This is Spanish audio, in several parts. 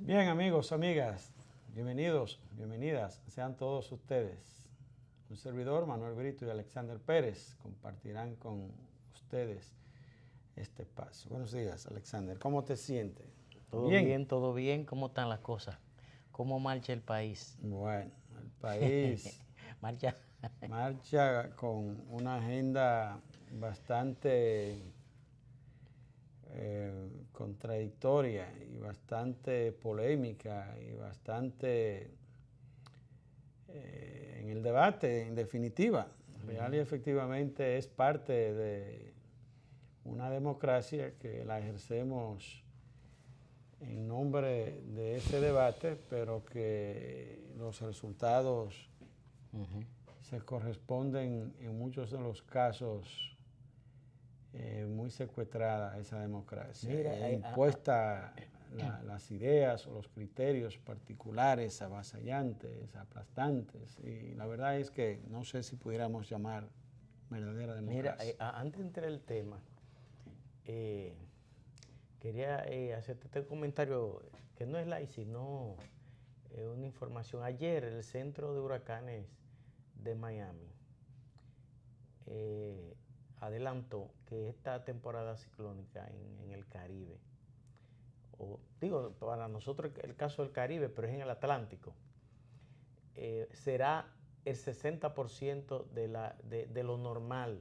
Bien, amigos, amigas, bienvenidos, bienvenidas, sean todos ustedes. Un servidor, Manuel Brito y Alexander Pérez, compartirán con ustedes este espacio. Buenos días, Alexander, ¿cómo te sientes? Todo bien, todo bien. ¿Cómo están las cosas? ¿Cómo marcha el país? Bueno, el país Marcha. marcha con una agenda bastante contradictoria y bastante polémica y bastante en el debate, en definitiva. Real y efectivamente es parte de una democracia que la ejercemos en nombre de ese debate, pero que los resultados se corresponden en muchos de los casos muy secuestrada esa democracia. Mira, impuesta las ideas o los criterios particulares, avasallantes, aplastantes. Y la verdad es que no sé si pudiéramos llamar verdadera democracia. Mira, antes de entrar el tema, quería hacerte este comentario que no es light, sino una información. Ayer el Centro de Huracanes de Miami adelantó que esta temporada ciclónica en el Caribe, o digo, para nosotros el caso del Caribe, pero es en el Atlántico, será el 60% de lo normal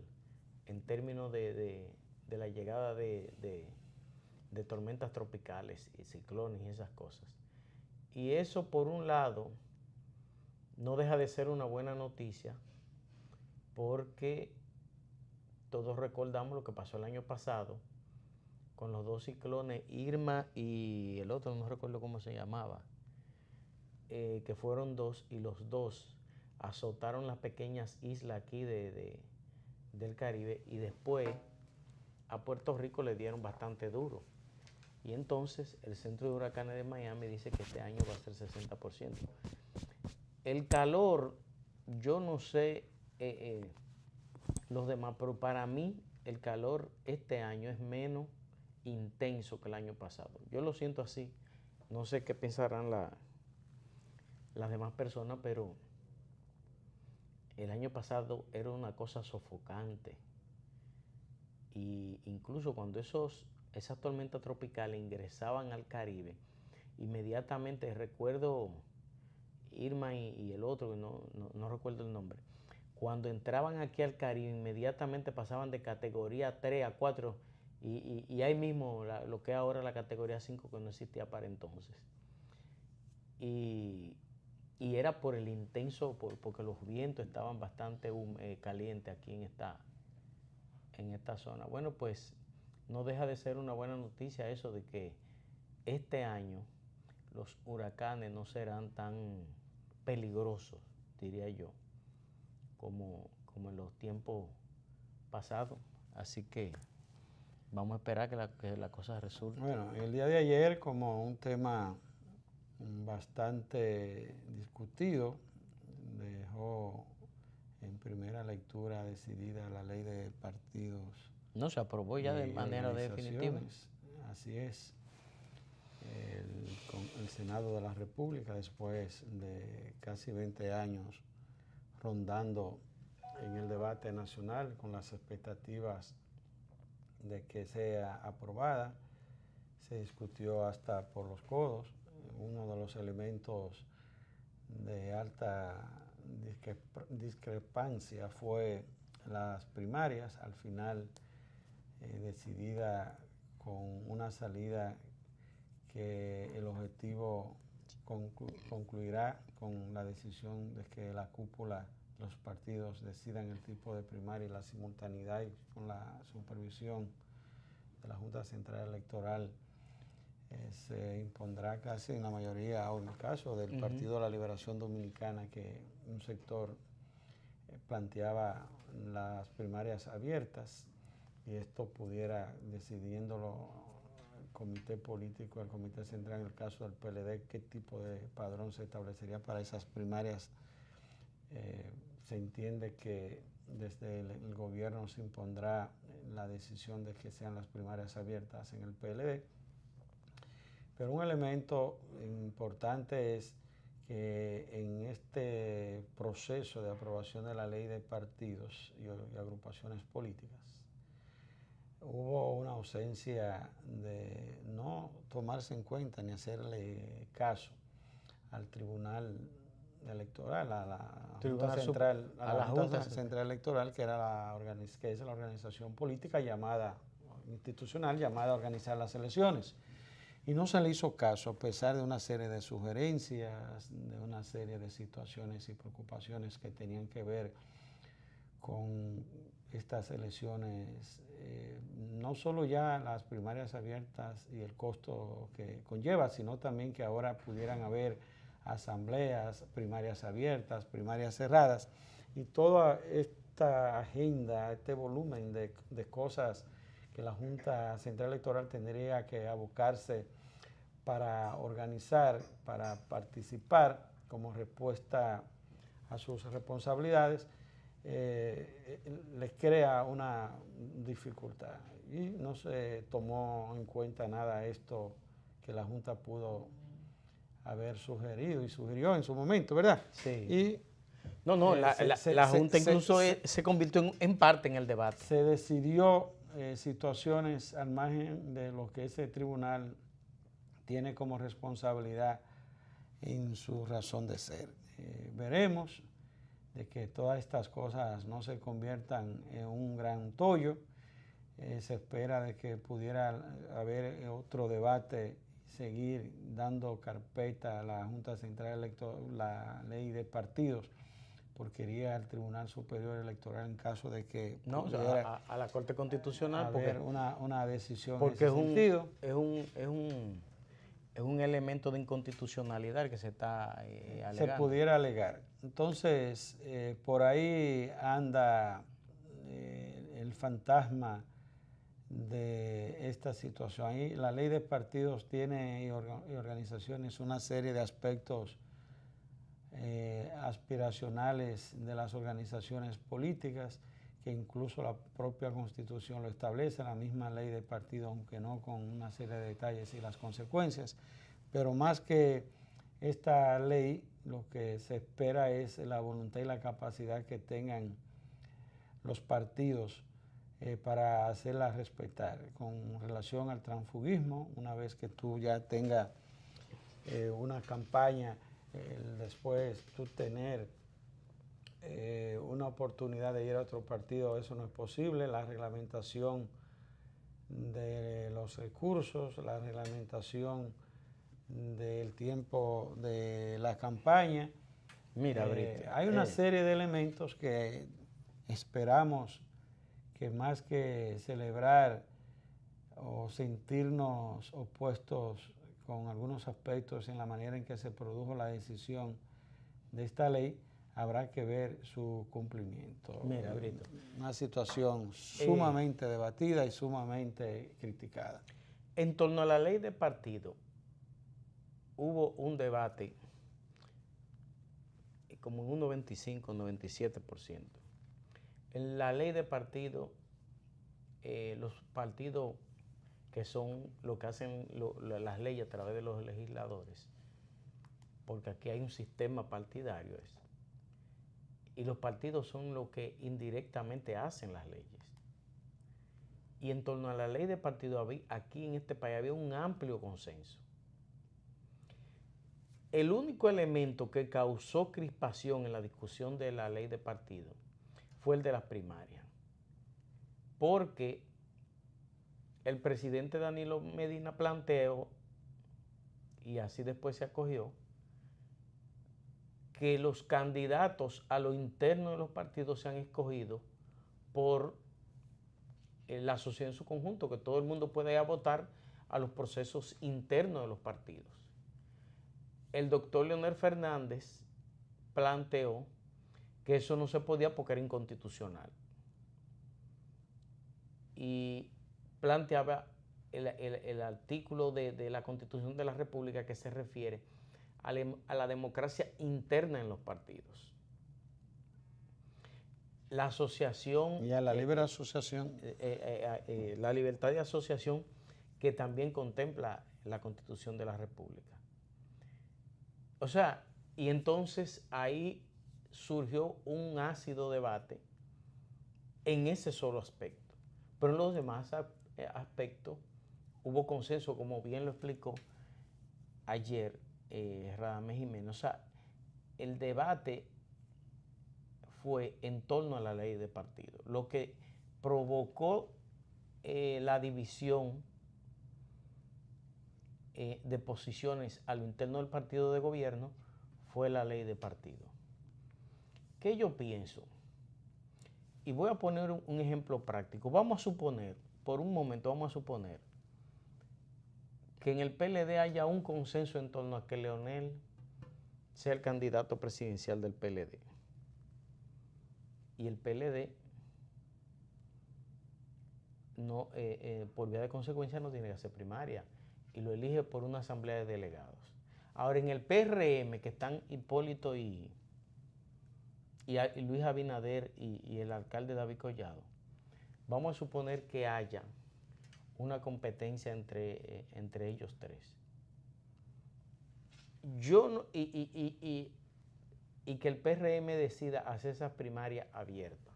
en términos de la llegada de tormentas tropicales y ciclones y esas cosas. Y eso, por un lado, no deja de ser una buena noticia, porque todos recordamos lo que pasó el año pasado con los dos ciclones Irma y el otro, no recuerdo cómo se llamaba, que fueron dos, y los dos azotaron las pequeñas islas aquí del Caribe, y después a Puerto Rico le dieron bastante duro. Y entonces el Centro de Huracanes de Miami dice que este año va a ser 60%. El calor, yo no sé los demás, pero para mí el calor este año es menos intenso que el año pasado. Yo lo siento así. No sé qué pensarán las demás personas, pero el año pasado era una cosa sofocante. Y incluso cuando esas tormentas tropicales ingresaban al Caribe, inmediatamente recuerdo Irma y el otro, que no recuerdo el nombre, cuando entraban aquí al Caribe, inmediatamente pasaban de categoría 3 a 4 y ahí mismo lo que es ahora la categoría 5, que no existía para entonces. Y era por el intenso, porque los vientos estaban bastante calientes aquí en esta zona. Bueno, pues no deja de ser una buena noticia eso de que este año los huracanes no serán tan peligrosos, diría yo, como en los tiempos pasados. Así que vamos a esperar que la cosa resulte. Bueno, el día de ayer, como un tema bastante discutido, dejó en primera lectura decidida la ley de partidos. No se aprobó ya de manera definitiva. Así es. El Senado de la República, después de casi 20 años rondando en el debate nacional con las expectativas de que sea aprobada, se discutió hasta por los codos. Uno de los elementos de alta discrepancia fue las primarias, al final decidida con una salida que el objetivo concluirá con la decisión de que la cúpula de los partidos decidan el tipo de primaria y la simultaneidad, y con la supervisión de la Junta Central Electoral se impondrá casi en la mayoría, o en el caso del Partido de la Liberación Dominicana, que un sector planteaba las primarias abiertas, y esto pudiera, decidiéndolo el comité político, el comité central, en el caso del PLD, qué tipo de padrón se establecería para esas primarias. Se entiende que desde el gobierno se impondrá la decisión de que sean las primarias abiertas en el PLD. Pero un elemento importante es que en este proceso de aprobación de la ley de partidos y agrupaciones políticas, hubo una ausencia de no tomarse en cuenta ni hacerle caso al Tribunal Electoral, a la Junta Central, a la Junta Central Electoral, que es la organización política institucional llamada a organizar las elecciones. Y no se le hizo caso, a pesar de una serie de sugerencias, de una serie de situaciones y preocupaciones que tenían que ver con estas elecciones, no solo ya las primarias abiertas y el costo que conlleva, sino también que ahora pudieran haber asambleas, primarias abiertas, primarias cerradas, y toda esta agenda, este volumen de cosas que la Junta Central Electoral tendría que abocarse para organizar, para participar como respuesta a sus responsabilidades, les crea una dificultad. Y no se tomó en cuenta nada esto que la Junta pudo haber sugerido y sugirió en su momento, ¿verdad? Sí. Y la Junta incluso se convirtió en parte en el debate. Se decidió situaciones al margen de lo que ese tribunal tiene como responsabilidad en su razón de ser. Veremos de que todas estas cosas no se conviertan en un gran tollo. Se espera de que pudiera haber otro debate, seguir dando carpeta a la Junta Central Electoral, la ley de partidos, porque iría al Tribunal Superior Electoral en caso de que pudiera a la Corte Constitucional haber una decisión porque en ese sentido. Es un elemento de inconstitucionalidad que se está alegando. Se pudiera alegar. Entonces, por ahí anda el fantasma de esta situación. Ahí la ley de partidos tiene y organizaciones una serie de aspectos aspiracionales de las organizaciones políticas, que incluso la propia Constitución lo establece, la misma ley de partido, aunque no con una serie de detalles y las consecuencias. Pero más que esta ley, lo que se espera es la voluntad y la capacidad que tengan los partidos para hacerla respetar. Con relación al transfugismo, una vez que tú ya tengas una campaña, después tú tener una oportunidad de ir a otro partido, eso no es posible. La reglamentación de los recursos, la reglamentación del tiempo de la campaña. Mira, hay una serie de elementos que esperamos que, más que celebrar o sentirnos opuestos con algunos aspectos en la manera en que se produjo la decisión de esta ley, habrá que ver su cumplimiento. Mira, Brito, una situación sumamente debatida y sumamente criticada. En torno a la ley de partido, hubo un debate como en un 95, 97%. En la ley de partido, los partidos que son lo que hacen las leyes a través de los legisladores, porque aquí hay un sistema partidario, y los partidos son los que indirectamente hacen las leyes. Y en torno a la ley de partido, aquí en este país había un amplio consenso. El único elemento que causó crispación en la discusión de la ley de partido fue el de las primarias, porque el presidente Danilo Medina planteó, y así después se acogió, que los candidatos a lo interno de los partidos sean escogidos por la sociedad en su conjunto, que todo el mundo pueda ir a votar a los procesos internos de los partidos. El doctor Leonel Fernández planteó que eso no se podía porque era inconstitucional. Y planteaba el artículo de la Constitución de la República que se refiere a la democracia interna en los partidos. La asociación... Y a la libre asociación. La libertad de asociación, que también contempla la Constitución de la República. O sea, y entonces ahí surgió un ácido debate en ese solo aspecto. Pero en los demás aspectos hubo consenso, como bien lo explicó ayer Radamés Jiménez. O sea, el debate fue en torno a la ley de partido, lo que provocó la división de posiciones a lo interno del partido de gobierno fue la ley de partido. ¿Qué yo pienso? Y voy a poner un ejemplo práctico. Vamos a suponer, por un momento vamos a suponer que en el PLD haya un consenso en torno a que Leonel sea el candidato presidencial del PLD. Y el PLD, no, por vía de consecuencia, no tiene que hacer primaria y lo elige por una asamblea de delegados. Ahora, en el PRM, que están Hipólito y Luis Abinader y el alcalde David Collado, vamos a suponer que haya una competencia entre ellos tres. Yo no, y que el PRM decida hacer esas primarias abiertas.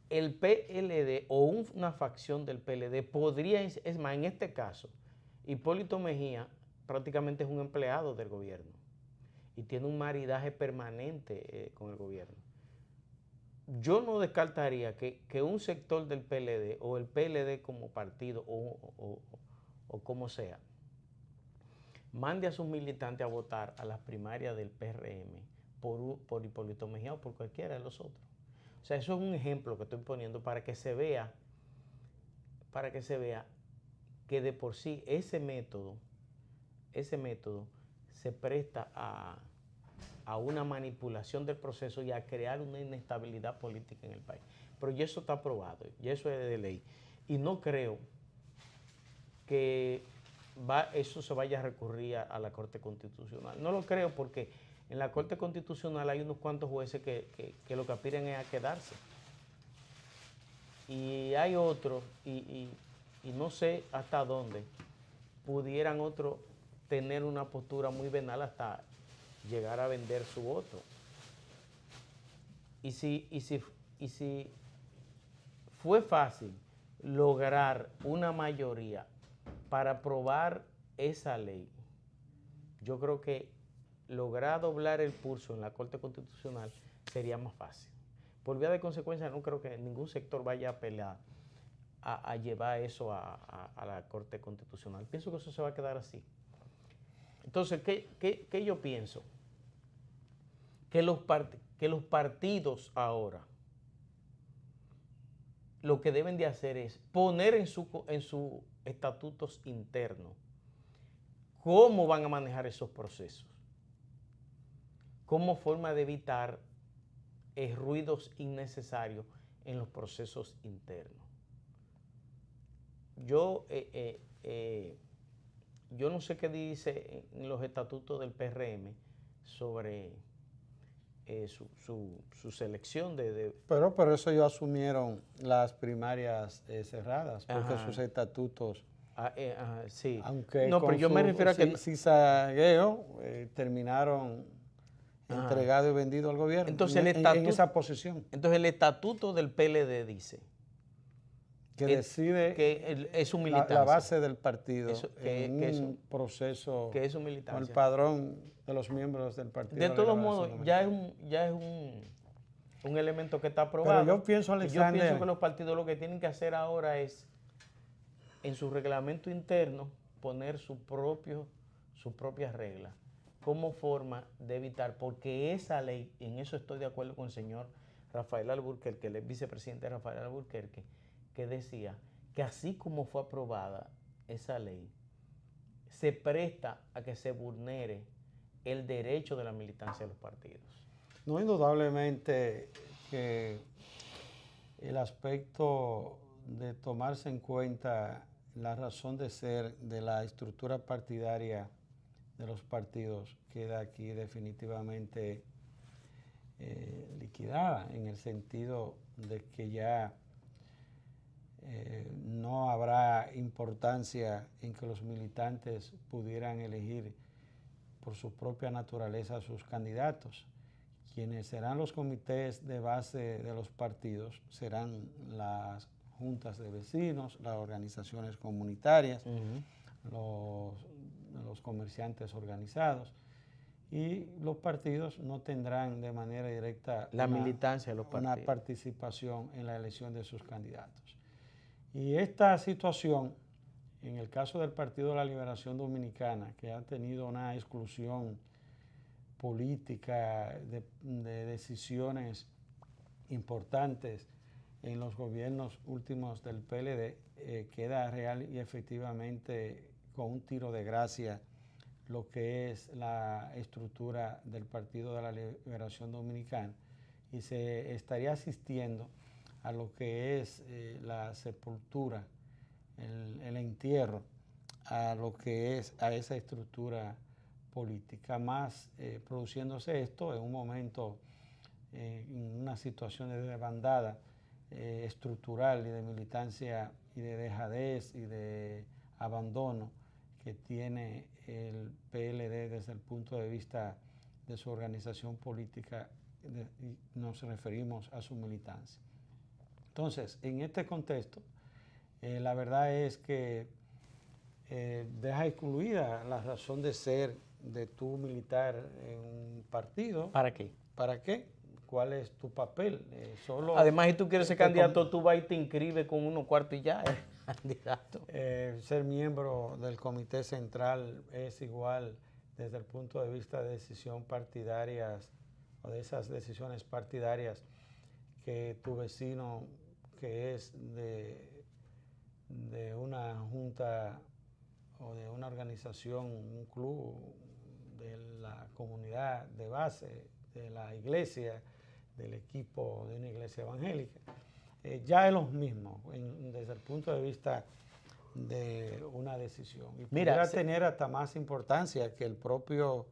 El PLD o una facción del PLD podría, es más, en este caso, Hipólito Mejía prácticamente es un empleado del gobierno y tiene un maridaje permanente con el gobierno. Yo no descartaría que un sector del PLD o el PLD como partido o como sea, mande a sus militantes a votar a las primarias del PRM por Hipólito Mejía o por cualquiera de los otros. O sea, eso es un ejemplo que estoy poniendo para que se vea que de por sí ese método se presta a una manipulación del proceso y a crear una inestabilidad política en el país. Pero ya eso está aprobado, ya eso es de ley. Y no creo que eso se vaya a recurrir a la Corte Constitucional. No lo creo porque en la Corte Constitucional hay unos cuantos jueces que lo que aspiran es a quedarse. Y hay otros, y no sé hasta dónde pudieran otros tener una postura muy venal hasta llegar a vender su voto. Y si fue fácil lograr una mayoría para aprobar esa ley, yo creo que lograr doblar el pulso en la Corte Constitucional sería más fácil. Por vía de consecuencia, no creo que ningún sector vaya a apelar a llevar eso a la Corte Constitucional. Pienso que eso se va a quedar así. Entonces, ¿qué yo pienso? Que los partidos ahora lo que deben de hacer es poner en sus estatutos internos cómo van a manejar esos procesos, como forma de evitar ruidos innecesarios en los procesos internos. Yo no sé qué dice en los estatutos del PRM sobre su selección Pero eso ellos asumieron las primarias cerradas, porque Ajá. sus estatutos, sí. aunque no, pero yo me refiero a que cizagueo, terminaron entregado y vendido al gobierno. Entonces, en esa posición. Entonces el estatuto del PLD dice que decide que es su militancia. La base del partido un proceso que es su militancia. con el padrón de los miembros del partido. De todos modos, ya es un elemento que está aprobado. Pero yo pienso, Alexander, yo pienso que los partidos lo que tienen que hacer ahora es, en su reglamento interno, poner sus propias reglas como forma de evitar, porque esa ley, en eso estoy de acuerdo con el señor Rafael Alburquerque, el vicepresidente Rafael Alburquerque, que decía que así como fue aprobada esa ley, se presta a que se vulnere el derecho de la militancia de los partidos. No, indudablemente que el aspecto de tomarse en cuenta la razón de ser de la estructura partidaria de los partidos queda aquí definitivamente liquidada, en el sentido de que ya no habrá importancia en que los militantes pudieran elegir por su propia naturaleza sus candidatos. Quienes serán los comités de base de los partidos serán las juntas de vecinos, las organizaciones comunitarias, los comerciantes organizados, y los partidos no tendrán de manera directa la militancia de los partidos, una participación en la elección de sus candidatos. Y esta situación, en el caso del Partido de la Liberación Dominicana, que ha tenido una exclusión política de decisiones importantes en los gobiernos últimos del PLD, queda real y efectivamente con un tiro de gracia lo que es la estructura del Partido de la Liberación Dominicana, y se estaría asistiendo a lo que es la sepultura, el entierro a lo que es a esa estructura política, más produciéndose esto en un momento, en una situación de desbandada estructural y de militancia y de dejadez y de abandono que tiene el PLD desde el punto de vista de su organización política, y nos referimos a su militancia. Entonces, en este contexto, la verdad es que deja excluida la razón de ser de tu militar en un partido. ¿Para qué? ¿Para qué? ¿Cuál es tu papel? Además, si tú quieres ser candidato, tú vas y te inscribes con unos cuartos y ya eres candidato. Ser miembro del comité central es igual desde el punto de vista de decisión partidarias o de esas decisiones partidarias que tu vecino, que es de una junta o de una organización, un club de la comunidad de base, de la iglesia, del equipo de una iglesia evangélica. Ya es lo mismo desde el punto de vista de una decisión. Y pudiera tener hasta más importancia que el propio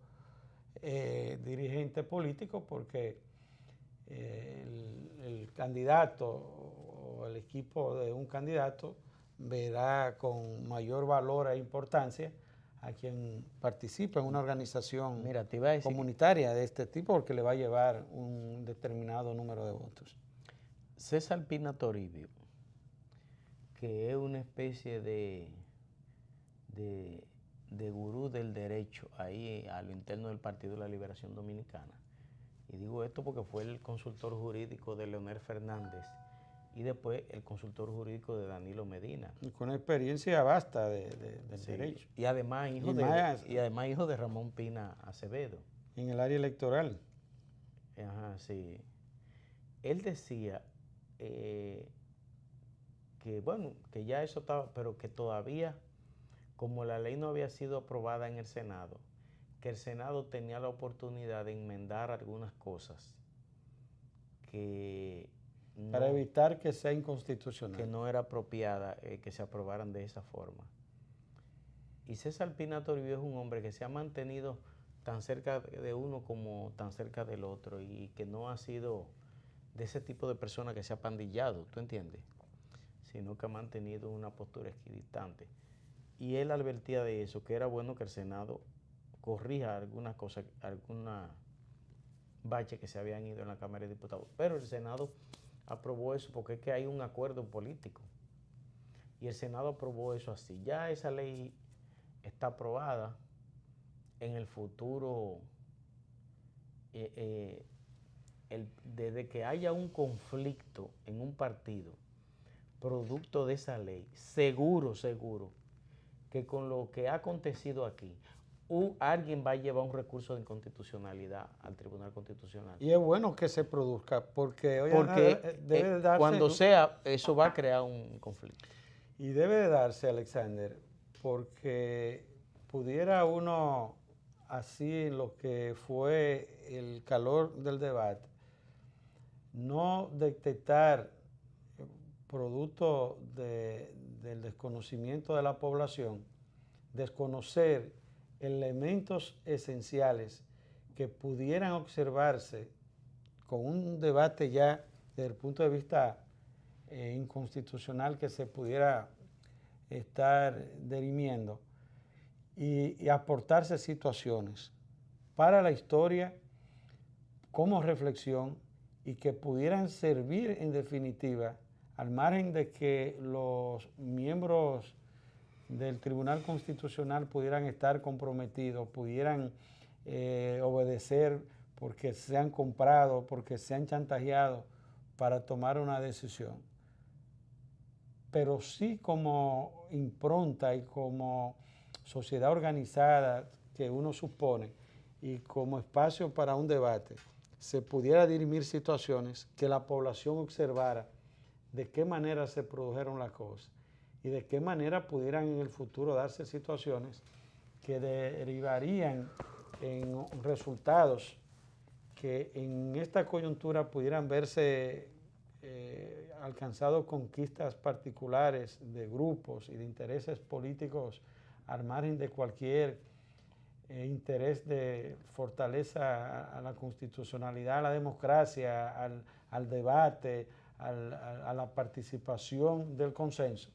dirigente político, porque el candidato o el equipo de un candidato verá con mayor valor e importancia a quien participa en una organización comunitaria de este tipo, porque le va a llevar un determinado número de votos. César Pina Toribio, que es una especie de gurú del derecho ahí a lo interno del Partido de la Liberación Dominicana, y digo esto porque fue el consultor jurídico de Leonel Fernández y después el consultor jurídico de Danilo Medina. Y con experiencia vasta del derecho. Y además hijo de Ramón Pina Acevedo. En el área electoral. Ajá, sí. Él decía que bueno, que ya eso estaba, pero que todavía, como la ley no había sido aprobada en el Senado, que el Senado tenía la oportunidad de enmendar algunas cosas que para evitar que sea inconstitucional. Que no era apropiada que se aprobaran de esa forma. Y César Pina Toribio es un hombre que se ha mantenido tan cerca de uno como tan cerca del otro, y que no ha sido de ese tipo de persona que se ha pandillado, ¿tú entiendes? Sino que ha mantenido una postura equidistante. Y él advertía de eso, que era bueno que el Senado corrija algunas cosas, algunas baches que se habían ido en la Cámara de Diputados. Pero el Senado aprobó eso porque es que hay un acuerdo político. Y el Senado aprobó eso así. Ya esa ley está aprobada. En el futuro, desde que haya un conflicto en un partido, producto de esa ley, seguro, que con lo que ha acontecido aquí, alguien va a llevar un recurso de inconstitucionalidad al Tribunal Constitucional. Y es bueno que se produzca, porque debe darse, cuando sea, eso va a crear un conflicto. Y debe de darse, Alexander, porque pudiera uno, así en lo que fue el calor del debate, no detectar, producto del desconocimiento de la población, desconocer elementos esenciales que pudieran observarse con un debate ya desde el punto de vista inconstitucional que se pudiera estar dirimiendo y aportarse situaciones para la historia como reflexión y que pudieran servir en definitiva, al margen de que los miembros del Tribunal Constitucional pudieran estar comprometidos, pudieran obedecer porque se han comprado, porque se han chantajeado para tomar una decisión. Pero sí como impronta y como sociedad organizada que uno supone y como espacio para un debate, se pudiera dirimir situaciones que la población observara de qué manera se produjeron las cosas y de qué manera pudieran en el futuro darse situaciones que derivarían en resultados que en esta coyuntura pudieran verse alcanzados conquistas particulares de grupos y de intereses políticos al margen de cualquier interés de fortaleza a la constitucionalidad, a la democracia, al debate, a la participación del consenso,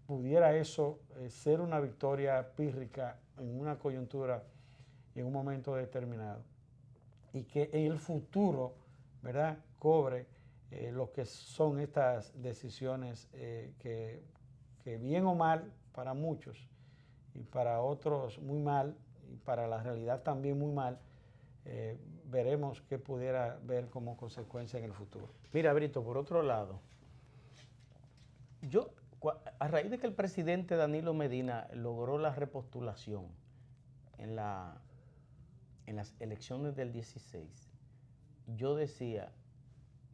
pudiera eso ser una victoria pírrica en una coyuntura y en un momento determinado. Y que en el futuro, ¿verdad?, cobre lo que son estas decisiones que bien o mal para muchos y para otros muy mal y para la realidad también muy mal, veremos qué pudiera ver como consecuencia en el futuro. Mira, Brito, por otro lado, a raíz de que el presidente Danilo Medina logró la repostulación en las elecciones del 16, yo decía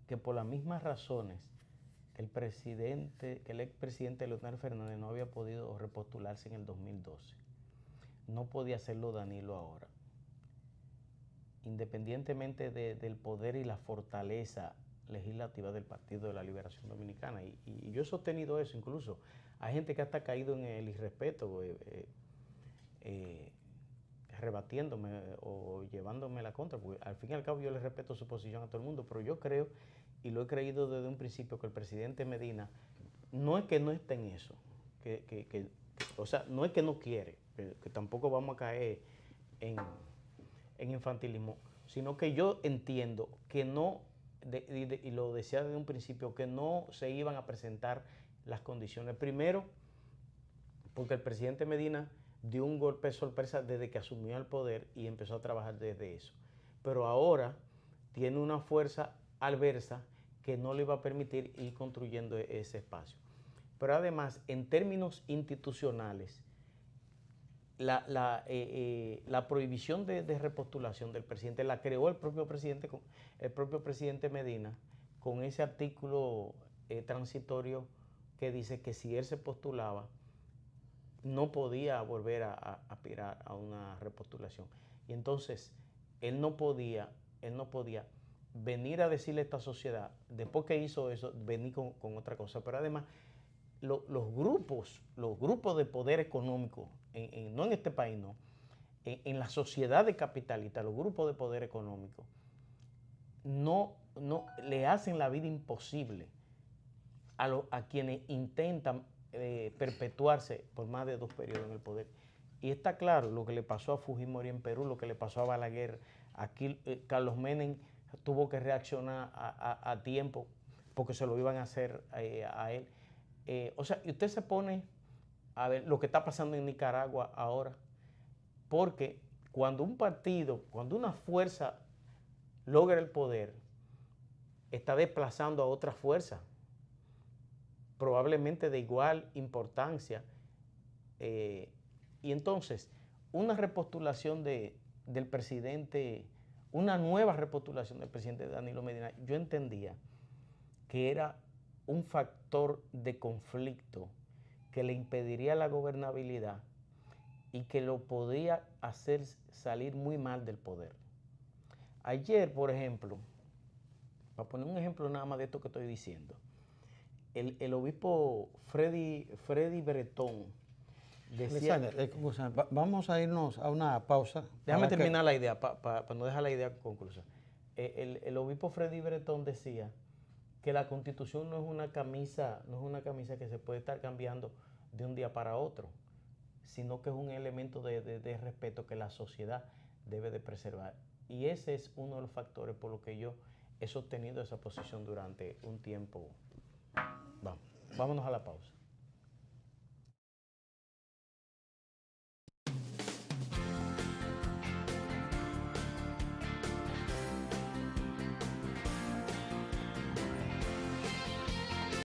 que por las mismas razones que el expresidente Leonel Fernández no había podido repostularse en el 2012, no podía hacerlo Danilo ahora. Independientemente del poder y la fortaleza legislativa del Partido de la Liberación Dominicana. Y yo he sostenido eso incluso. Hay gente que hasta ha caído en el irrespeto, rebatiéndome o llevándome la contra, porque al fin y al cabo yo le respeto su posición a todo el mundo, pero yo creo, y lo he creído desde un principio, que el presidente Medina no es que no esté en eso, o sea, no es que no quiere, que tampoco vamos a caer en infantilismo, sino que yo entiendo que no, y lo decía desde un principio, que no se iban a presentar las condiciones. Primero, porque el presidente Medina dio un golpe de sorpresa desde que asumió el poder y empezó a trabajar desde eso. Pero ahora tiene una fuerza adversa que no le iba a permitir ir construyendo ese espacio. Pero además, en términos institucionales, la prohibición de repostulación del presidente la creó el propio presidente Medina con ese artículo transitorio que dice que si él se postulaba no podía volver a aspirar a una repostulación. Y entonces él no podía venir a decirle a esta sociedad, después que hizo eso, venir con otra cosa. Pero además, los grupos de poder económico, no en este país, no, en la sociedad de capitalistas, los grupos de poder económico, no le hacen la vida imposible a quienes intentan perpetuarse por más de 2 periodos en el poder. Y está claro lo que le pasó a Fujimori en Perú, lo que le pasó a Balaguer. Aquí Carlos Menem tuvo que reaccionar a tiempo porque se lo iban a hacer a él. O sea, y usted se pone a ver lo que está pasando en Nicaragua ahora, porque cuando un partido, cuando una fuerza logra el poder, está desplazando a otra fuerza, probablemente de igual importancia. Y entonces, una repostulación del presidente, una nueva repostulación del presidente Danilo Medina, yo entendía que era un factor de conflicto que le impediría la gobernabilidad y que lo podía hacer salir muy mal del poder. Ayer, por ejemplo, para poner un ejemplo nada más de esto que estoy diciendo, el obispo Freddy Bretón decía... Vamos a irnos a una pausa. Déjame terminar la idea, para no dejar la idea conclusa. El obispo Freddy Bretón decía que la Constitución no es una camisa que se puede estar cambiando de un día para otro, sino que es un elemento de respeto que la sociedad debe de preservar. Y ese es uno de los factores por los que yo he sostenido esa posición durante un tiempo. Vámonos a la pausa.